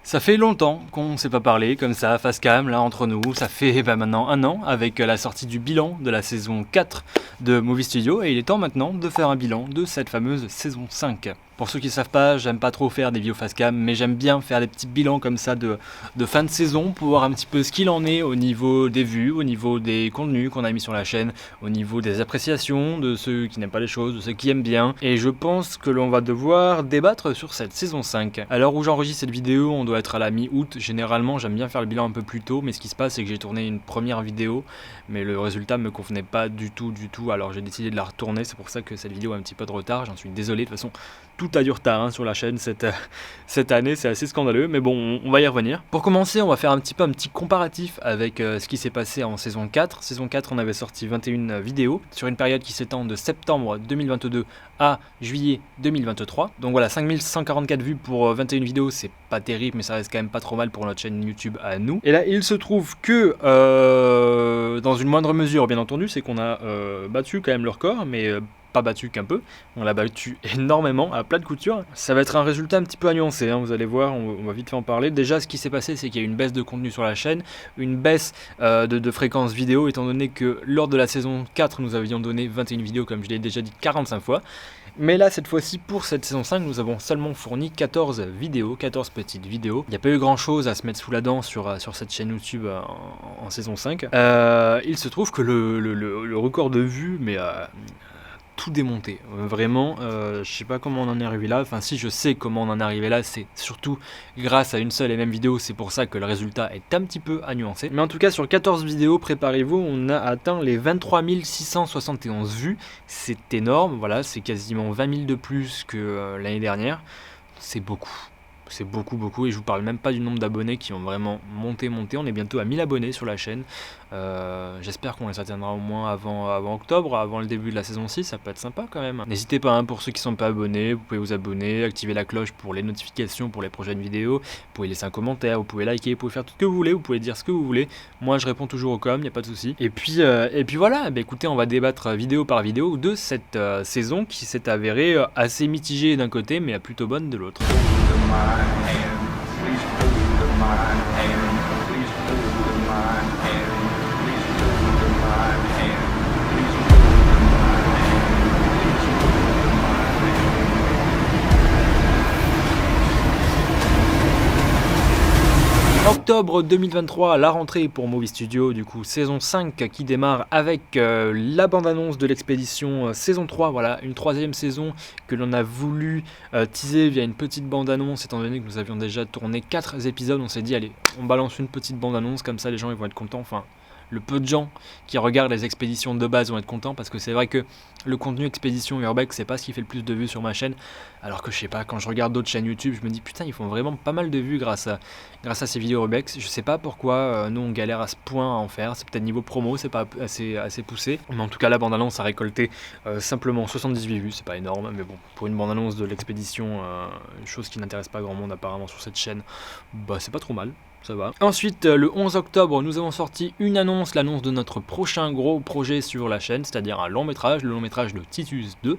Ça fait longtemps qu'on s'est pas parlé comme ça, face cam, là, entre nous. Ça fait maintenant 1 an avec la sortie du bilan de la saison 4 de Movie Studio. Et il est temps maintenant de faire un bilan de cette fameuse saison 5. Pour ceux qui ne savent pas, j'aime pas trop faire des vidéos face cam, mais j'aime bien faire des petits bilans comme ça de fin de saison pour voir un petit peu ce qu'il en est au niveau des vues, au niveau des contenus qu'on a mis sur la chaîne, au niveau des appréciations de ceux qui n'aiment pas les choses, de ceux qui aiment bien. Et je pense que l'on va devoir débattre sur cette saison 5. À l'heure où j'enregistre cette vidéo, on doit être à la mi-août. Généralement, j'aime bien faire le bilan un peu plus tôt, mais ce qui se passe, c'est que j'ai tourné une première vidéo, mais le résultat me convenait pas du tout. Alors j'ai décidé de la retourner, c'est pour ça que cette vidéo a un petit peu de retard. J'en suis désolé, de toute façon. Tout a du retard sur la chaîne cette année, c'est assez scandaleux, mais bon, on va y revenir. Pour commencer, on va faire un petit comparatif avec ce qui s'est passé en saison 4. Saison 4, on avait sorti 21 vidéos sur une période qui s'étend de septembre 2022 à juillet 2023. Donc voilà, 5144 vues pour 21 vidéos, c'est pas terrible, mais ça reste quand même pas trop mal pour notre chaîne YouTube à nous. Et là, il se trouve que, dans une moindre mesure, bien entendu, c'est qu'on a battu quand même le record, mais pas battu qu'un peu, on l'a battu énormément à plat de couture. Ça va être un résultat un petit peu à nuancer, vous allez voir, on va vite fait en parler. Déjà, ce qui s'est passé, c'est qu'il y a eu une baisse de contenu sur la chaîne, une baisse de fréquence vidéo, étant donné que lors de la saison 4, nous avions donné 21 vidéos, comme je l'ai déjà dit 45 fois. Mais là, cette fois-ci, pour cette saison 5, nous avons seulement fourni 14 vidéos, 14 petites vidéos. Il n'y a pas eu grand-chose à se mettre sous la dent sur cette chaîne YouTube en saison 5. Il se trouve que le record de vues, mais tout démonté, vraiment, je sais pas comment on en est arrivé là, enfin si je sais comment on en est arrivé là, c'est surtout grâce à une seule et même vidéo, c'est pour ça que le résultat est un petit peu à nuancer, mais en tout cas sur 14 vidéos, préparez-vous, on a atteint les 23 671 vues, c'est énorme, voilà, c'est quasiment 20 000 de plus que l'année dernière, c'est beaucoup. C'est beaucoup et je vous parle même pas du nombre d'abonnés qui ont vraiment monté, on est bientôt à 1000 abonnés sur la chaîne, j'espère qu'on les atteindra au moins avant octobre, avant le début de la saison 6, ça peut être sympa quand même. N'hésitez pas, pour ceux qui sont pas abonnés, vous pouvez vous abonner, activer la cloche pour les notifications pour les prochaines vidéos, vous pouvez laisser un commentaire, vous pouvez liker, vous pouvez faire tout ce que vous voulez, vous pouvez dire ce que vous voulez, moi je réponds toujours au com, y a pas de souci. Et puis voilà, écoutez, on va débattre vidéo par vidéo de cette saison qui s'est avérée assez mitigée d'un côté mais plutôt bonne de l'autre. Octobre 2023, la rentrée pour Movie Studio, du coup saison 5 qui démarre avec la bande-annonce de l'expédition saison 3, voilà, une troisième saison que l'on a voulu teaser via une petite bande-annonce, étant donné que nous avions déjà tourné 4 épisodes, on s'est dit allez, on balance une petite bande-annonce, comme ça les gens ils vont être contents, enfin le peu de gens qui regardent les expéditions de base vont être contents, parce que c'est vrai que le contenu expédition urbex c'est pas ce qui fait le plus de vues sur ma chaîne, alors que je sais pas, quand je regarde d'autres chaînes YouTube je me dis putain ils font vraiment pas mal de vues grâce à ces vidéos urbex. Je sais pas pourquoi nous on galère à ce point à en faire, c'est peut-être niveau promo, c'est pas assez poussé, mais en tout cas la bande-annonce a récolté simplement 78 vues, c'est pas énorme, mais bon, pour une bande-annonce de l'expédition, une chose qui n'intéresse pas grand monde apparemment sur cette chaîne, bah c'est pas trop mal. Ça va. Ensuite, le 11 octobre, nous avons sorti une annonce, l'annonce de notre prochain gros projet sur la chaîne, c'est-à-dire un long métrage, le long métrage de Titus 2,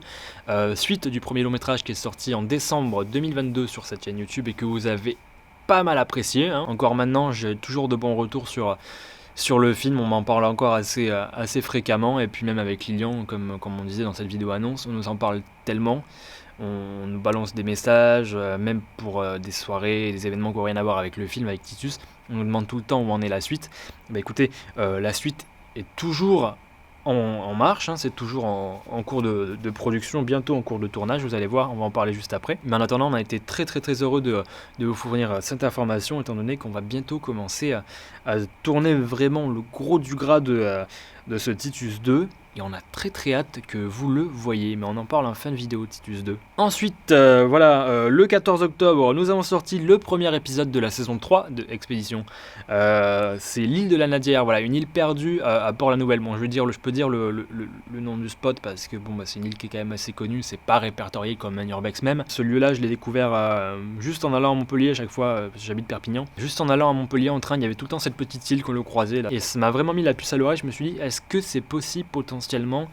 suite du premier long métrage qui est sorti en décembre 2022 sur cette chaîne YouTube et que vous avez pas mal apprécié. Encore maintenant, j'ai toujours de bons retours sur le film, on m'en parle encore assez fréquemment, et puis même avec Lilian, comme on disait dans cette vidéo annonce, on nous en parle tellement. On nous balance des messages, même pour des soirées, des événements qui n'ont rien à voir avec le film, avec Titus. On nous demande tout le temps où en est la suite. Écoutez, la suite est toujours en marche, c'est toujours en cours de production, bientôt en cours de tournage, vous allez voir, on va en parler juste après. Mais en attendant, on a été très heureux de vous fournir cette information, étant donné qu'on va bientôt commencer à tourner vraiment le gros du gras de ce Titus 2. Et on a très hâte que vous le voyez, mais on en parle en fin de vidéo, Titus 2. Ensuite, le 14 octobre, nous avons sorti le premier épisode de la saison 3 de Expédition. C'est l'île de la Nadière, voilà, une île perdue à Port-la-Nouvelle. Bon, je peux dire le nom du spot, parce que bon, c'est une île qui est quand même assez connue, c'est pas répertorié comme un urbex même. Ce lieu-là, je l'ai découvert juste en allant à Montpellier à chaque fois, parce que j'habite Perpignan. Juste en allant à Montpellier en train, il y avait tout le temps cette petite île qu'on le croisait là. Et ça m'a vraiment mis la puce à l'oreille, je me suis dit, est-ce que c'est possible potentiellement potentiellement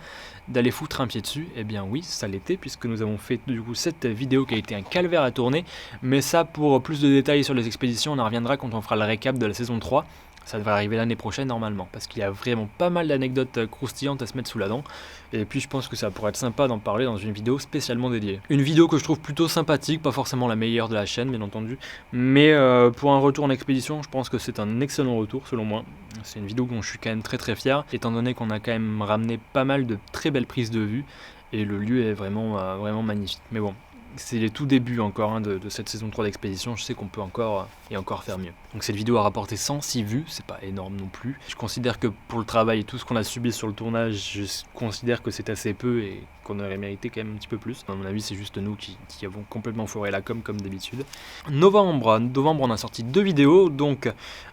d'aller foutre un pied dessus. Eh bien oui, ça l'était, puisque nous avons fait du coup cette vidéo qui a été un calvaire à tourner, mais ça, pour plus de détails sur les expéditions, on en reviendra quand on fera le récap de la saison 3. Ça devrait arriver l'année prochaine normalement, parce qu'il y a vraiment pas mal d'anecdotes croustillantes à se mettre sous la dent. Et puis je pense que ça pourrait être sympa d'en parler dans une vidéo spécialement dédiée. Une vidéo que je trouve plutôt sympathique, pas forcément la meilleure de la chaîne bien entendu, mais pour un retour en expédition, je pense que c'est un excellent retour selon moi. C'est une vidéo dont je suis quand même très fier, étant donné qu'on a quand même ramené pas mal de très belles prises de vue, et le lieu est vraiment magnifique. Mais bon, c'est les tout débuts encore de cette saison 3 d'expédition, je sais qu'on peut encore faire mieux. Donc cette vidéo a rapporté 106 vues, c'est pas énorme non plus. Je considère que pour le travail et tout ce qu'on a subi sur le tournage, je considère que c'est assez peu et qu'on aurait mérité quand même un petit peu plus. À mon avis, c'est juste nous qui avons complètement foiré la com comme d'habitude. Novembre, on a sorti 2 vidéos, donc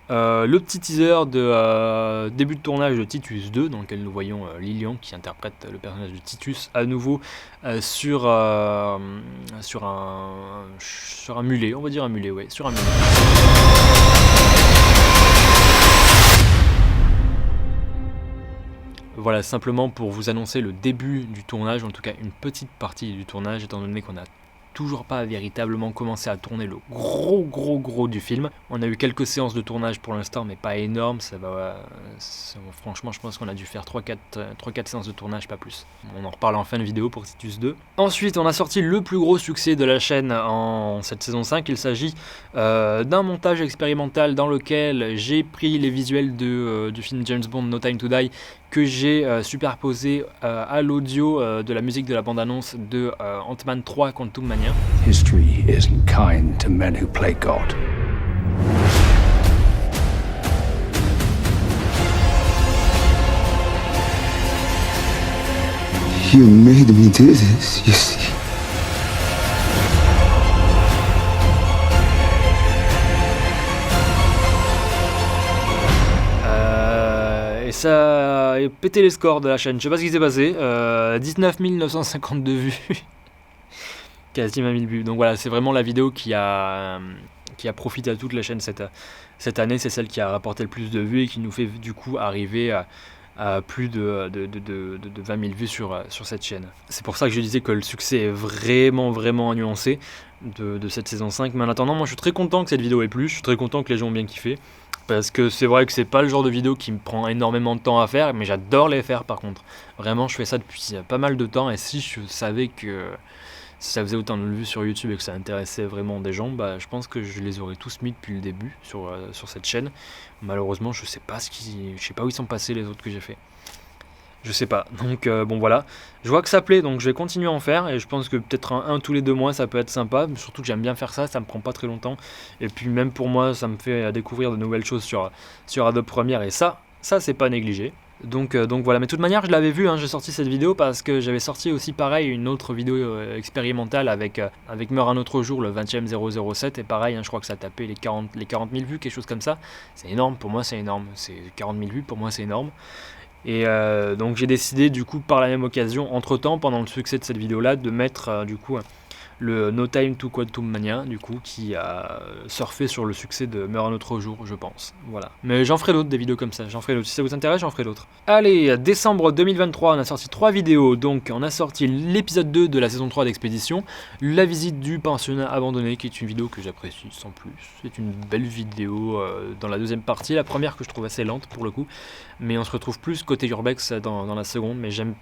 le petit teaser de début de tournage de Titus 2, dans lequel nous voyons Lilian qui interprète le personnage de Titus à nouveau sur un mulet, on va dire un mulet, ouais, sur un mulet. Voilà, simplement pour vous annoncer le début du tournage, en tout cas une petite partie du tournage, étant donné qu'on a toujours pas véritablement commencé à tourner le gros du film. On a eu quelques séances de tournage pour l'instant, mais pas énormes. Franchement, je pense qu'on a dû faire 3-4 séances de tournage, pas plus. On en reparle en fin de vidéo pour Titus 2. Ensuite, on a sorti le plus gros succès de la chaîne en cette saison 5. Il s'agit d'un montage expérimental dans lequel j'ai pris les visuels du film James Bond No Time to Die, que j'ai superposé à l'audio de la musique de la bande-annonce de Ant-Man 3 Quantum Mania. History isn't kind to men who play God. You made me do this, you see. Et ça a pété les scores de la chaîne. Je sais pas ce qui s'est passé. 19 952 vues. Quasiment 1000 vues. Donc voilà, c'est vraiment la vidéo qui a profité à toute la chaîne cette année. C'est celle qui a rapporté le plus de vues et qui nous fait du coup arriver à plus de 20 000 vues sur cette chaîne. C'est pour ça que je disais que le succès est vraiment nuancé de cette saison 5. Mais en attendant, moi je suis très content que cette vidéo ait plu. Je suis très content que les gens ont bien kiffé. Parce que c'est vrai que c'est pas le genre de vidéo qui me prend énormément de temps à faire, mais j'adore les faire par contre. Vraiment, je fais ça depuis pas mal de temps, et si je savais que ça faisait autant de vues sur YouTube et que ça intéressait vraiment des gens, bah, je pense que je les aurais tous mis depuis le début sur cette chaîne. Malheureusement, je sais pas où ils sont passés les autres que j'ai fait. Je sais pas, donc bon voilà, je vois que ça plaît, donc je vais continuer à en faire, et je pense que peut-être un tous les 2 mois ça peut être sympa, surtout que j'aime bien faire ça me prend pas très longtemps, et puis même pour moi ça me fait découvrir de nouvelles choses sur Adobe Premiere, et ça c'est pas négligé. Donc voilà, mais de toute manière je l'avais vu, j'ai sorti cette vidéo parce que j'avais sorti aussi pareil une autre vidéo expérimentale avec Meurt un autre jour, le 20e 007, et pareil, je crois que ça a tapé les 40 000 vues, quelque chose comme ça. C'est énorme, pour moi c'est énorme, c'est 40 000 vues, pour moi c'est énorme. Et donc j'ai décidé du coup par la même occasion, entre temps, pendant le succès de cette vidéo là, de mettre du coup le No Time to Quantum Mania, du coup, qui a surfé sur le succès de Meurt un autre jour, je pense. Voilà. Mais j'en ferai d'autres, des vidéos comme ça, j'en ferai d'autres. Si ça vous intéresse, j'en ferai d'autres. Allez, décembre 2023, on a sorti 3 vidéos. Donc, on a sorti l'épisode 2 de la saison 3 d'Expédition, la visite du pensionnat abandonné, qui est une vidéo que j'apprécie sans plus. C'est une belle vidéo dans la deuxième partie, la première que je trouve assez lente pour le coup. Mais on se retrouve plus côté Urbex dans la seconde, mais j'aime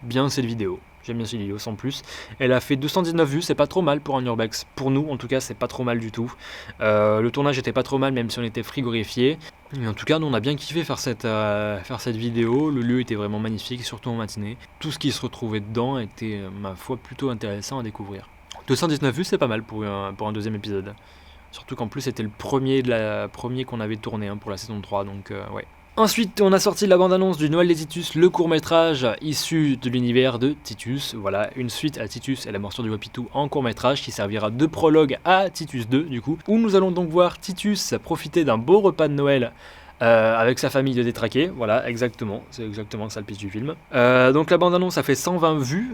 bien cette vidéo. J'aime bien cette vidéo sans plus. Elle a fait 219 vues, c'est pas trop mal pour un Urbex. Pour nous, en tout cas, c'est pas trop mal du tout. Le tournage était pas trop mal, même si on était frigorifié. Mais en tout cas, nous, on a bien kiffé faire cette vidéo. Le lieu était vraiment magnifique, surtout en matinée. Tout ce qui se retrouvait dedans était, ma foi, plutôt intéressant à découvrir. 219 vues, c'est pas mal pour un deuxième épisode. Surtout qu'en plus, c'était le premier qu'on avait tourné pour la saison 3, donc ouais. Ensuite, on a sorti la bande-annonce du Noël des Titus, le court-métrage issu de l'univers de Titus. Voilà, une suite à Titus et la morsure du Wapitou en court-métrage qui servira de prologue à Titus 2, du coup, où nous allons donc voir Titus profiter d'un beau repas de Noël avec sa famille de détraqués, voilà, exactement, c'est exactement ça le pitch du film. Donc la bande-annonce a fait 120 vues,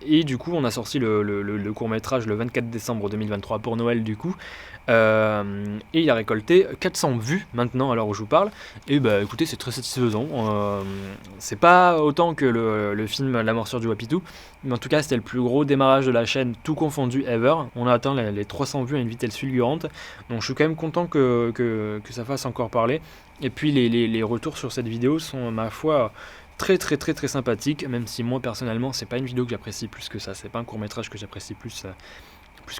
et du coup on a sorti le court-métrage le 24 décembre 2023 pour Noël du coup, et il a récolté 400 vues maintenant à l'heure où je vous parle, et bah écoutez c'est très satisfaisant, c'est pas autant que le film La morsure du Wapitou, mais en tout cas c'était le plus gros démarrage de la chaîne tout confondu ever, on a atteint les 300 vues à une vitesse fulgurante, donc je suis quand même content que ça fasse encore parler, et puis les retours sur cette vidéo sont ma foi très sympathiques, même si moi personnellement c'est pas une vidéo que j'apprécie plus que ça, c'est pas un court métrage que j'apprécie plus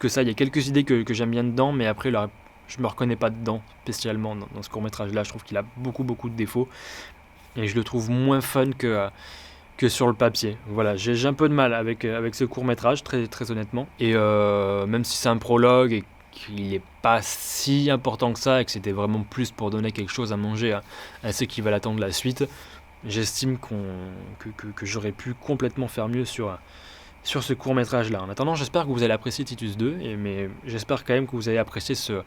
que ça, il y a quelques idées que j'aime bien dedans, mais après je me reconnais pas dedans spécialement dans ce court métrage là, je trouve qu'il a beaucoup de défauts, et je le trouve moins fun que sur le papier. Voilà, j'ai un peu de mal avec ce court métrage, très honnêtement, et même si c'est un prologue et qu'il n'est pas si important que ça, et que c'était vraiment plus pour donner quelque chose à manger à ceux qui veulent attendre la suite, j'estime que j'aurais pu complètement faire mieux sur ce court-métrage là. En attendant, j'espère que vous allez apprécier Titus 2, mais j'espère quand même que vous allez apprécier ce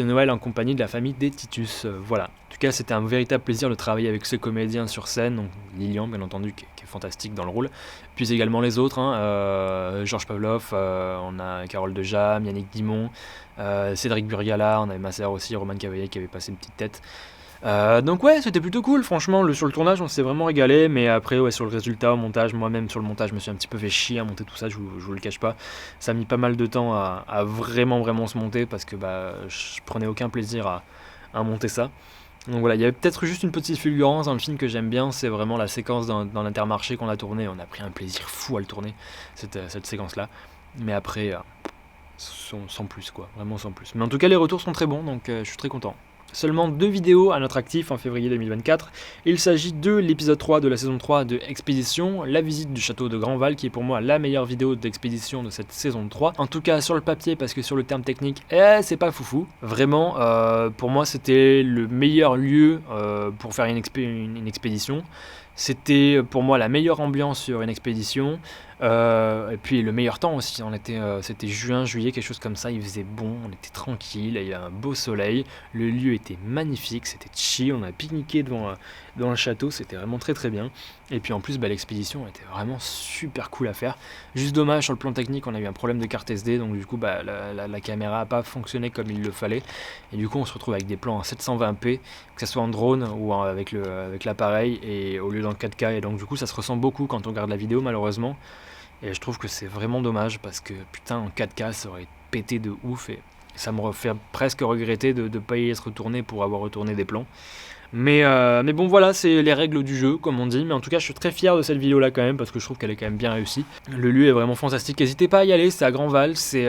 Noël en compagnie de la famille des Titus. Voilà. En tout cas, c'était un véritable plaisir de travailler avec ce comédien sur scène, donc Lilian bien entendu, qui est fantastique dans le rôle, puis également les autres, Georges Pavlov, on a Carole Dejam, Yannick Dimon, Cédric Burgala, on avait ma sœur aussi, Romane Cavalier qui avait passé une petite tête. Donc ouais, c'était plutôt cool, franchement, sur le tournage on s'est vraiment régalé, mais après ouais, sur le résultat, au montage, moi-même sur le montage je me suis un petit peu fait chier à monter tout ça, je vous le cache pas, ça a mis pas mal de temps à vraiment se monter, parce que je prenais aucun plaisir à monter ça. Donc voilà, il y avait peut-être juste une petite fulgurance dans le film que j'aime bien, c'est vraiment la séquence dans l'Intermarché qu'on a tourné, on a pris un plaisir fou à le tourner, cette séquence là, mais après, sans plus quoi, vraiment sans plus. Mais en tout cas les retours sont très bons, donc je suis très content. Seulement 2 vidéos à notre actif en février 2024. Il s'agit de l'épisode 3 de la saison 3 de Expédition, la visite du château de Grandval, qui est pour moi la meilleure vidéo d'Expédition de cette saison 3. En tout cas sur le papier, parce que sur le terme technique, c'est pas foufou. Vraiment, pour moi c'était le meilleur lieu pour faire une expédition. C'était pour moi la meilleure ambiance sur une expédition, et puis le meilleur temps aussi. C'était juin, juillet, quelque chose comme ça, il faisait bon, on était tranquille, il y a un beau soleil, le lieu était magnifique, c'était chill, on a pique-niqué devant le château, c'était vraiment très bien. Et puis en plus l'expédition était vraiment super cool à faire. Juste dommage, sur le plan technique on a eu un problème de carte SD, donc du coup la caméra n'a pas fonctionné comme il le fallait, et du coup on se retrouve avec des plans en 720p, que ce soit en drone ou avec l'appareil, et au lieu dans 4K, et donc du coup ça se ressent beaucoup quand on regarde la vidéo malheureusement, et je trouve que c'est vraiment dommage, parce que putain en 4K ça aurait pété de ouf, et ça me fait presque regretter de ne pas y être retourné pour avoir retourné des plans. Mais bon voilà, c'est les règles du jeu comme on dit, mais en tout cas je suis très fier de cette vidéo là quand même, parce que je trouve qu'elle est quand même bien réussie. Le lieu est vraiment fantastique, n'hésitez pas à y aller, c'est à Grandval, c'est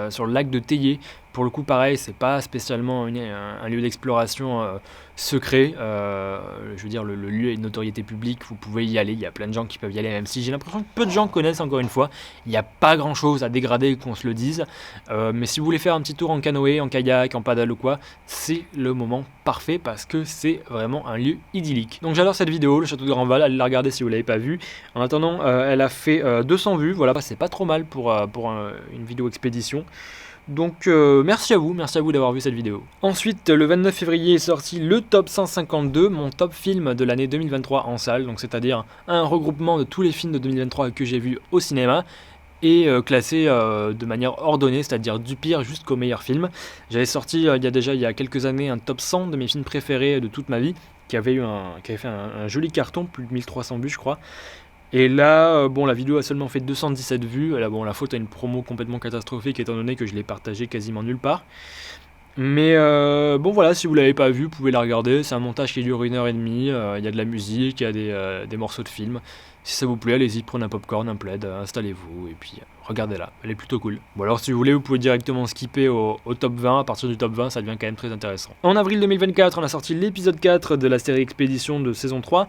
sur le lac de Théier. Pour le coup pareil, c'est pas spécialement un lieu d'exploration secret, je veux dire le lieu est de notoriété publique, vous pouvez y aller, il y a plein de gens qui peuvent y aller, même si j'ai l'impression que peu de gens connaissent, encore une fois, il n'y a pas grand chose à dégrader qu'on se le dise, mais si vous voulez faire un petit tour en canoë, en kayak, en paddle ou quoi, c'est le moment parfait, parce que c'est vraiment un lieu idyllique. Donc j'adore cette vidéo, le château de Grandval, allez la regarder si vous l'avez pas vue. En attendant, elle a fait 200 vues, voilà, c'est pas trop mal pour une vidéo expédition. Donc merci à vous d'avoir vu cette vidéo. Ensuite, le 29 février est sorti le top 152, mon top film de l'année 2023 en salle, donc c'est-à-dire un regroupement de tous les films de 2023 que j'ai vus au cinéma, et classé de manière ordonnée, c'est-à-dire du pire jusqu'au meilleur film. J'avais sorti il y a quelques années un top 100 de mes films préférés de toute ma vie, qui avait fait un joli carton, plus de 1300 vues je crois. Et là, la vidéo a seulement fait 217 vues. Là, la faute a une promo complètement catastrophique, étant donné que je l'ai partagée quasiment nulle part. Mais voilà, si vous l'avez pas vu, vous pouvez la regarder. C'est un montage qui dure 1h30. Il y a de la musique, il y a des morceaux de film. Si ça vous plaît, allez-y, prenez un popcorn, un plaid, installez-vous et puis regardez-la. Elle est plutôt cool. Bon, alors si vous voulez, vous pouvez directement skipper au top 20. À partir du top 20, ça devient quand même très intéressant. En avril 2024, on a sorti l'épisode 4 de la série Expédition de saison 3.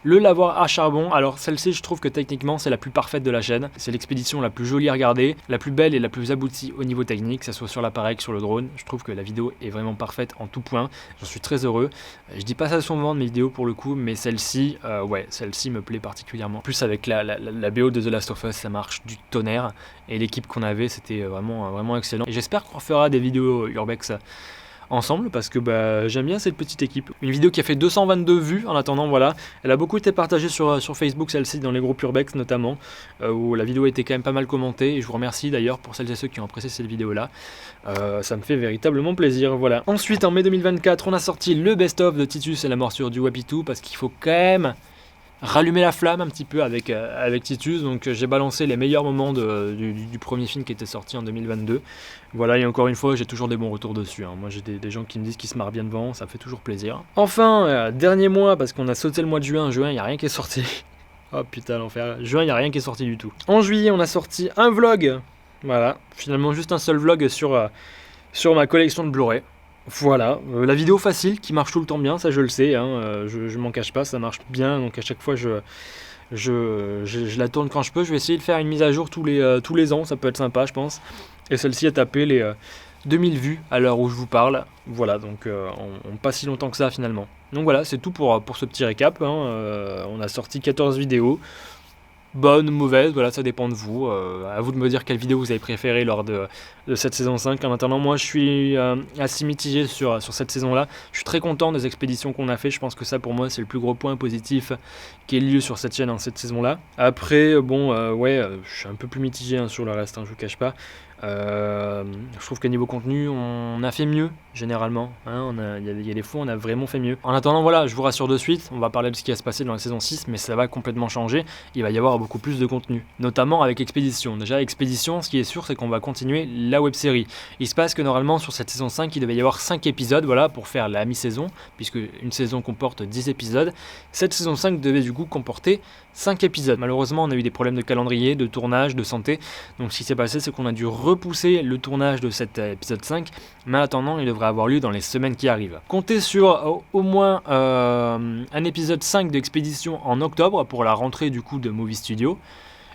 Le lavoir à charbon, alors celle-ci je trouve que techniquement c'est la plus parfaite de la chaîne, c'est l'expédition la plus jolie à regarder, la plus belle et la plus aboutie au niveau technique, que ce soit sur l'appareil que sur le drone. Je trouve que la vidéo est vraiment parfaite en tout point, j'en suis très heureux. Je dis pas ça souvent de mes vidéos pour le coup, mais celle-ci me plaît particulièrement. En plus avec la BO de The Last of Us, ça marche du tonnerre, et l'équipe qu'on avait c'était vraiment excellent. Et j'espère qu'on fera des vidéos Urbex ensemble parce que j'aime bien cette petite équipe. Une vidéo qui a fait 222 vues en attendant, voilà. Elle a beaucoup été partagée sur Facebook, celle-ci, dans les groupes Urbex notamment, où la vidéo a été quand même pas mal commentée. Et je vous remercie d'ailleurs pour celles et ceux qui ont apprécié cette vidéo-là. Ça me fait véritablement plaisir, voilà. Ensuite, en mai 2024, on a sorti le best-of de Titus et la morsure du Wapitou parce qu'il faut quand même rallumer la flamme un petit peu avec Titus. Donc j'ai balancé les meilleurs moments du premier film qui était sorti en 2022. Voilà, et encore une fois, j'ai toujours des bons retours dessus. Moi, j'ai des gens qui me disent qu'ils se marrent bien devant, ça fait toujours plaisir. Enfin, dernier mois, parce qu'on a sauté le mois de juin. Juin, il n'y a rien qui est sorti. Oh putain, l'enfer. Juin, il n'y a rien qui est sorti du tout. En juillet, on a sorti un vlog. Voilà, finalement, juste un seul vlog sur ma collection de Blu-ray. Voilà, la vidéo facile qui marche tout le temps bien, ça je le sais, je m'en cache pas, ça marche bien, donc à chaque fois je la tourne quand je peux. Je vais essayer de faire une mise à jour tous les ans, ça peut être sympa je pense. Et celle-ci a tapé les 2000 vues à l'heure où je vous parle. Voilà, donc on pas si longtemps que ça finalement. Donc voilà, c'est tout pour ce petit récap. On a sorti 14 vidéos. Bonne ou mauvaise, voilà, ça dépend de vous. À vous de me dire quelle vidéo vous avez préférée lors de cette saison 5. En attendant, moi je suis assez mitigé sur cette saison-là. Je suis très content des expéditions qu'on a fait. Je pense que ça pour moi c'est le plus gros point positif qui ait lieu sur cette chaîne en cette saison-là. Après, je suis un peu plus mitigé sur le reste, je vous cache pas. Je trouve qu'à niveau contenu, on a fait mieux généralement. Il y a des fois, on a vraiment fait mieux. En attendant, voilà, je vous rassure de suite, on va parler de ce qui va se passer dans la saison 6, mais ça va complètement changer. Il va y avoir beaucoup plus de contenu, notamment avec Expédition. Déjà, Expédition, ce qui est sûr, c'est qu'on va continuer la web-série. Il se passe que normalement, sur cette saison 5, il devait y avoir 5 épisodes, voilà, pour faire la mi-saison, puisque une saison comporte 10 épisodes. Cette saison 5 devait du coup comporter 5 épisodes. Malheureusement, on a eu des problèmes de calendrier, de tournage, de santé. Donc ce qui s'est passé, c'est qu'on a dû repousser le tournage de cet épisode 5. Mais en attendant, il devrait avoir lieu dans les semaines qui arrivent. Comptez sur au moins un épisode 5 d'Expédition en octobre pour la rentrée du coup de Movie Studio.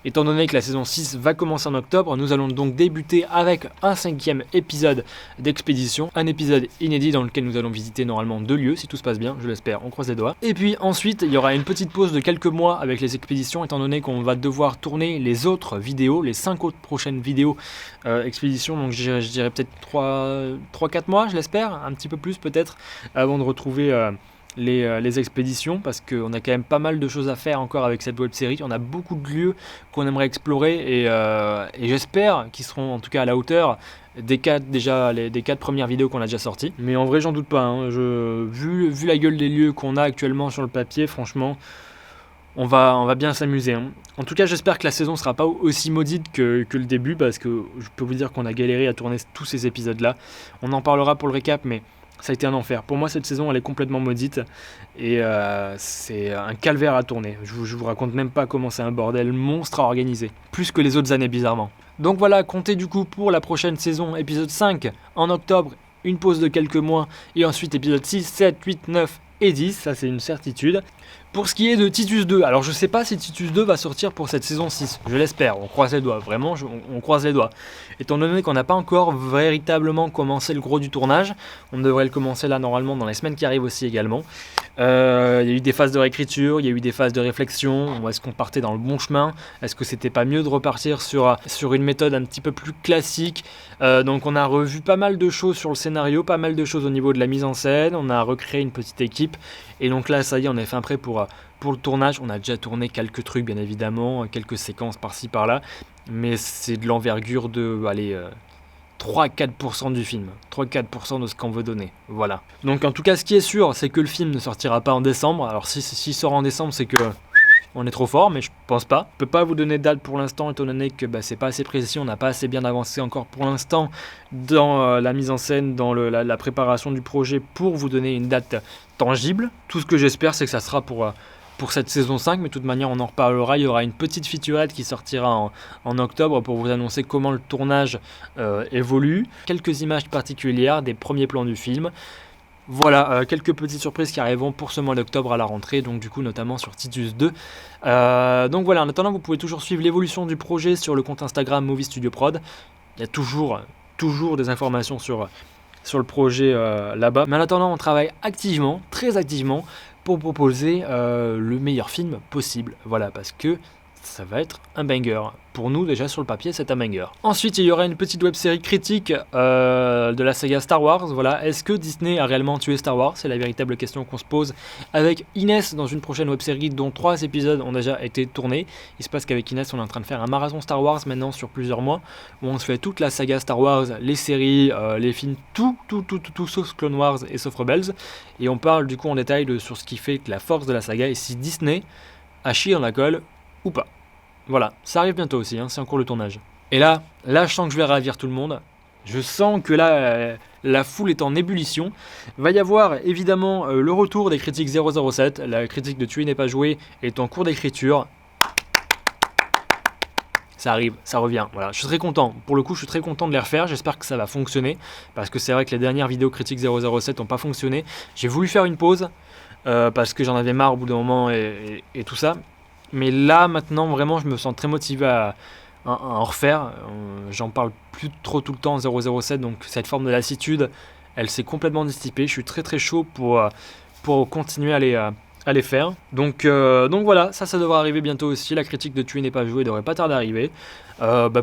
Étant donné que la saison 6 va commencer en octobre, nous allons donc débuter avec un 5e épisode d'Expédition, un épisode inédit dans lequel nous allons visiter normalement 2 lieux, si tout se passe bien, je l'espère, on croise les doigts. Et puis ensuite, il y aura une petite pause de quelques mois avec les expéditions, étant donné qu'on va devoir tourner les autres vidéos, les 5 autres prochaines vidéos Expédition, donc je dirais peut-être 3-4 mois, je l'espère, un petit peu plus peut-être, avant de retrouver les expéditions, parce qu'on a quand même pas mal de choses à faire encore avec cette web série. On a beaucoup de lieux qu'on aimerait explorer et j'espère qu'ils seront en tout cas à la hauteur des 4 premières vidéos qu'on a déjà sorties. Mais en vrai, j'en doute pas. Vu la gueule des lieux qu'on a actuellement sur le papier, franchement, on va bien s'amuser. En tout cas, j'espère que la saison sera pas aussi maudite que le début, parce que je peux vous dire qu'on a galéré à tourner tous ces épisodes-là. On en parlera pour le récap, mais ça a été un enfer. Pour moi, cette saison, elle est complètement maudite et c'est un calvaire à tourner. Je vous raconte même pas comment c'est un bordel monstre à organiser. Plus que les autres années, bizarrement. Donc voilà, comptez du coup pour la prochaine saison, épisode 5 en octobre, une pause de quelques mois et ensuite épisode 6, 7, 8, 9 et 10, ça c'est une certitude. Pour ce qui est de Titus 2, alors je sais pas si Titus 2 va sortir pour cette saison 6, je l'espère, on croise les doigts, vraiment on croise les doigts. Étant donné qu'on n'a pas encore véritablement commencé le gros du tournage, on devrait le commencer là normalement dans les semaines qui arrivent aussi également. Il y a eu des phases de réécriture, il y a eu des phases de réflexion, est-ce qu'on partait dans le bon chemin, est-ce que c'était pas mieux de repartir sur une méthode un petit peu plus classique. Donc on a revu pas mal de choses sur le scénario, pas mal de choses au niveau de la mise en scène, on a recréé une petite équipe et donc là ça y est, on est fin prêt pour le tournage. On a déjà tourné quelques trucs bien évidemment, quelques séquences par-ci par-là, mais c'est de l'envergure de 3-4% du film, 3-4% de ce qu'on veut donner, voilà. Donc en tout cas ce qui est sûr, c'est que le film ne sortira pas en décembre. Alors s'il sort en décembre, c'est que on est trop fort, mais je pense pas. Je peux pas vous donner de date pour l'instant, étant donné que c'est pas assez précis, on n'a pas assez bien avancé encore pour l'instant dans la mise en scène, dans la préparation du projet pour vous donner une date tangible. Tout ce que j'espère, c'est que ça sera pour cette saison 5, mais de toute manière on en reparlera. Il y aura une petite featurette qui sortira en octobre pour vous annoncer comment le tournage évolue, quelques images particulières des premiers plans du film. Voilà, quelques petites surprises qui arriveront pour ce mois d'octobre à la rentrée, donc du coup notamment sur Titus 2. Donc voilà, en attendant vous pouvez toujours suivre l'évolution du projet sur le compte Instagram Movie Studio Prod. Il y a toujours des informations sur le projet là-bas. Mais en attendant on travaille activement, très activement, pour proposer le meilleur film possible. Voilà, parce que ça va être un banger. Pour nous, déjà sur le papier, c'est un banger. Ensuite, il y aura une petite web-série critique de la saga Star Wars. Voilà, est-ce que Disney a réellement tué Star Wars? C'est la véritable question qu'on se pose avec Inès dans une prochaine web-série dont 3 épisodes ont déjà été tournés. Il se passe qu'avec Inès, on est en train de faire un marathon Star Wars maintenant sur plusieurs mois, où on se fait toute la saga Star Wars, les séries, les films, tout sauf Clone Wars et sauf Rebels. Et on parle du coup en détail sur ce qui fait que la force de la saga et si Disney a chié dans la colle ou pas. Voilà, ça arrive bientôt aussi, c'est en cours de tournage. Et là, je sens que je vais ravir tout le monde. Je sens que là, la foule est en ébullition. Il va y avoir évidemment le retour des critiques 007. La critique de Tuer n'est pas joué est en cours d'écriture. Ça arrive, ça revient. Voilà, je suis très content. Pour le coup, je suis très content de les refaire. J'espère que ça va fonctionner. Parce que c'est vrai que les dernières vidéos critiques 007 n'ont pas fonctionné. J'ai voulu faire une pause parce que j'en avais marre au bout d'un moment et tout ça. Mais là, maintenant, vraiment, je me sens très motivé à en refaire. J'en parle plus trop tout le temps 007, donc cette forme de lassitude, elle s'est complètement dissipée. Je suis très très chaud pour continuer à les faire. Donc voilà, ça devrait arriver bientôt aussi. La critique de Tuer n'est pas joué devrait pas tarder à arriver.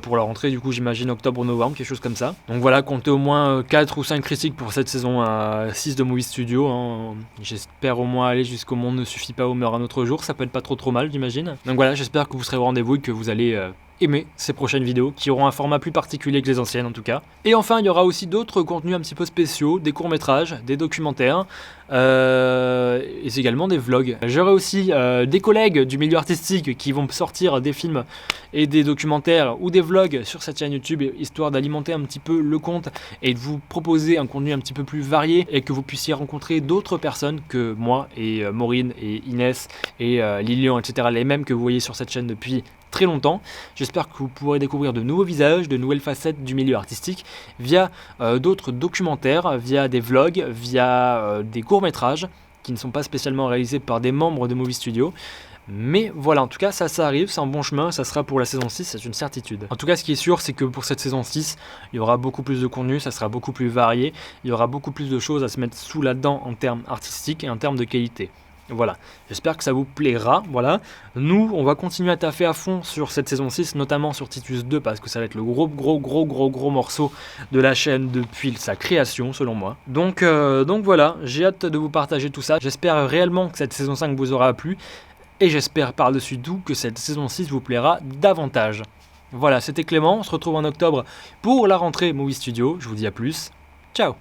Pour la rentrée, du coup, j'imagine octobre-novembre, quelque chose comme ça. Donc voilà, comptez au moins 4 ou 5 critiques pour cette saison 6 de Movie Studio. J'espère au moins aller jusqu'au Monde ne suffit pas ou meurt un autre jour. Ça peut être pas trop mal, j'imagine. Donc voilà, j'espère que vous serez au rendez-vous et que vous allez aimer ces prochaines vidéos qui auront un format plus particulier que les anciennes en tout cas. Et enfin, il y aura aussi d'autres contenus un petit peu spéciaux, des courts-métrages, des documentaires et également des vlogs. J'aurai aussi des collègues du milieu artistique qui vont sortir des films et des documentaires ou des vlogs sur cette chaîne YouTube, histoire d'alimenter un petit peu le compte et de vous proposer un contenu un petit peu plus varié et que vous puissiez rencontrer d'autres personnes que moi et Maureen et Inès et Lilian, etc. Les mêmes que vous voyez sur cette chaîne depuis très longtemps. J'espère que vous pourrez découvrir de nouveaux visages, de nouvelles facettes du milieu artistique via d'autres documentaires, via des vlogs, via des courts-métrages qui ne sont pas spécialement réalisés par des membres de Movie Studio. Mais voilà, en tout cas, ça arrive, c'est un bon chemin, ça sera pour la saison 6, c'est une certitude. En tout cas, ce qui est sûr, c'est que pour cette saison 6, il y aura beaucoup plus de contenu, ça sera beaucoup plus varié, il y aura beaucoup plus de choses à se mettre sous la dent en termes artistiques et en termes de qualité. Voilà, j'espère que ça vous plaira, voilà. Nous, on va continuer à taffer à fond sur cette saison 6, notamment sur Titus 2, parce que ça va être le gros morceau de la chaîne depuis sa création, selon moi. Donc voilà, j'ai hâte de vous partager tout ça. J'espère réellement que cette saison 5 vous aura plu. Et j'espère par-dessus tout que cette saison 6 vous plaira davantage. Voilà, c'était Clément, on se retrouve en octobre pour la rentrée Movie Studio. Je vous dis à plus, ciao.